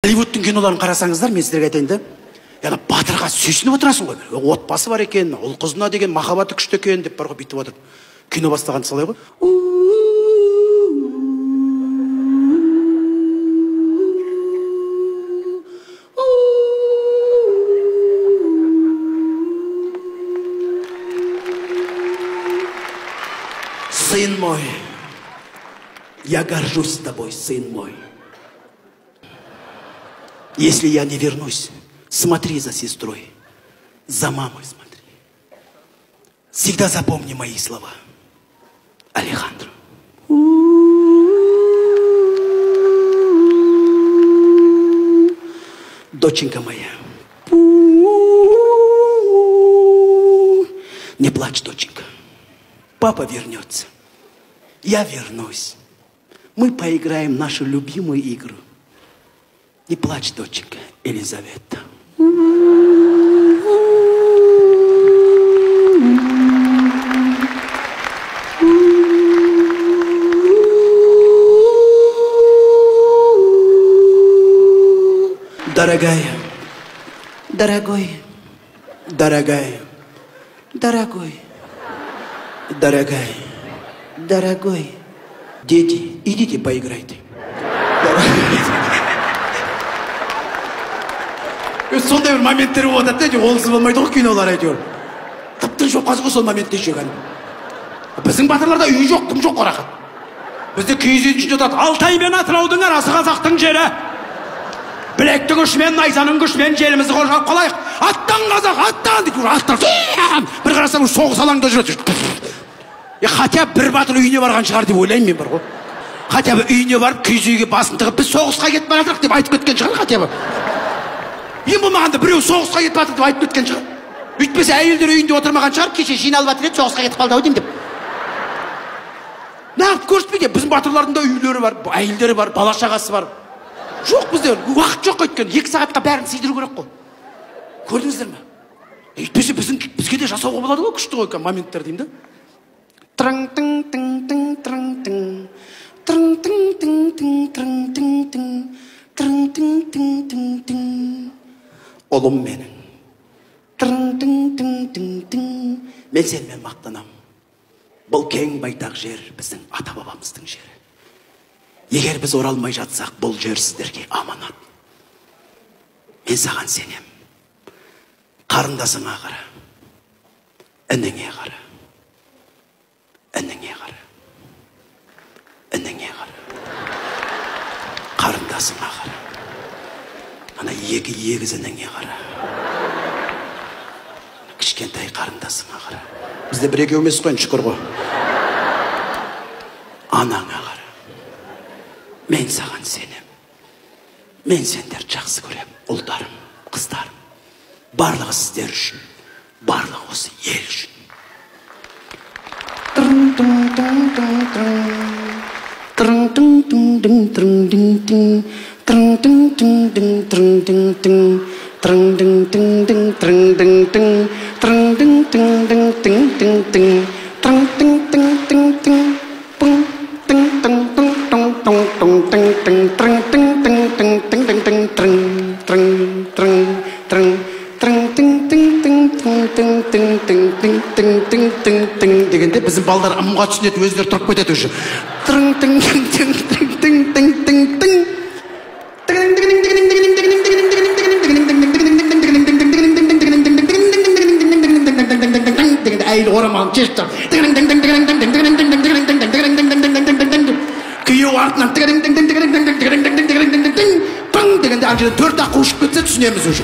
Голливудтың киноларын қарасаңыздар, мен сіздерге айтайын да, яғни батырға сүйсініп отырасың ғой. Отбасы бар екен, ұл қызына деген махаббаты күшті екен деп бар ғой, бүйтіп отыр. Кино бастаған солай ғой. Сын мой, я горжусь тобой, сын мой. Если я не вернусь, смотри за сестрой, за мамой смотри. Всегда запомни мои слова. Алехандро. Доченька моя. Не плачь, доченька. Папа вернется. Я вернусь. Мы поиграем в нашу любимую игру. Не плачь, доченька, Елизавета. Дорогая, дорогой, дорогая, дорогой, дорогая, дорогой. Дети, идите поиграйте. Сондай бір моменттер болады да, олсыз болмайды ғой кинолар әйтеуір. Тыптың жоқ қазығы сол моментте жеген. Біздің батырларда үй жоқ, тым жоқ қорақат. Бізде киіз үйдің ішінде жатады. Алтай мен Атыраудың арасы қазақтың жері. Білектің ұшымен, найзаның күшімен желімізді қорғап қалайық. Аттан қазақ, аттан дейді. Аттан. Бір қарасам соғыс алаңда жүреді. Хотя бір батыр үйіне барған шығар деп ойлаймын мен, бар ғой. Хотя үйіне барып киіз үйге басын тығып, біз соғысқа кетіп бара жатырмық деп айтып кеткен шығар, хотя ең болмағанда біреу соғысқа кетіп жатыр деп айтып кеткен шығар. Үйтпесе әйелдер үйінде отырмаған шығар, кеше жиналып жатыр еді, соғысқа кетіп қалды ау деймін деп. Нақты көрсетпейді, біздің батырлардың да үйлері бар, әйелдері бар, бала шағасы бар. Жоқ бізде, уақыт жоқ өйткені, 2 сағатқа бәрін сыйдыру керек қой. Көрдіңіздер ме? Үйтпесе бізге де жасауға болады ғой, күшті ғой моменттер деймін да. Ұлым менің. Мен сенімен мақтанам. Бұл кең байтақ жер біздің ата-бабамыздың жері. Егер біз оралмай жатсақ, бұл жер сіздерге аманат. Мен саған сенем. Қарындасыңа қара. Ініңе қара. Ініңе қара. Ініңе қара. Қарындасыңа қара. Ана екі егіз ініңе қара. Кішкентай қарындасыңа қара. Бізде бір екеу емес қой, шүкір ғой. Анаңа қара. Мен саған сенем. Мен сендерді жақсы көрем. Ұлдарым, қыздарым. Барлығы сіздер үшін. Барлығы осы ел үшін. Дегенде біздің балдар ымға түсінеді, өздері тұрып кетеді уже. Дегенде әйел орамалын шешіп күйеу артынан дегенде ана жерде 4 аққу ұшып кетсе түсінеміз уже.